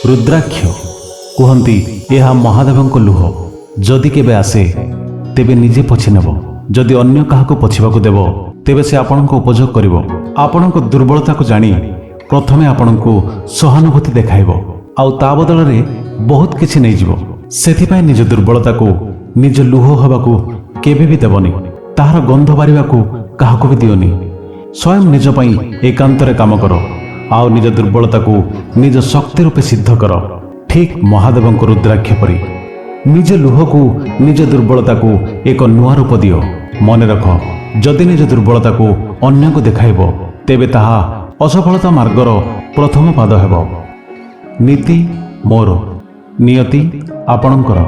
रुद्राक्ष कहती यह महादेव लुह जदि केबे आसे तेबे निजे पोछि नेब, जदि अन्य काहाको पोछिबाकू देव तेबे से आपणको उपयोग करिवो। आपणको दुर्बलता को जानी प्रथमे आपणको सहानुभूति देखाइबो आउ ता बदल रे बहुत किछि नै जिवो। सेथिपाई निज दुर्बलता को निज लुह हबाकू केबे भी देवनी, ताहार गंध बारिबाकू काहाको भी दियोनी। स्वयं निज पई एकांतरे काम करो आउ निज दुर्बलता को निज शक्ति रूपे सिद्ध कर, ठीक महादेव को रुद्राक्ष परी। निज लुह को निज दुर्बलता को एक नुआ रूप दियो। मन रख, जदि निज दुर्बलता को अन्य को देखाइब तेबे ताहा असफलता मार्गर प्रथम पाद हेब। नीति मोर, नियति आपणकर।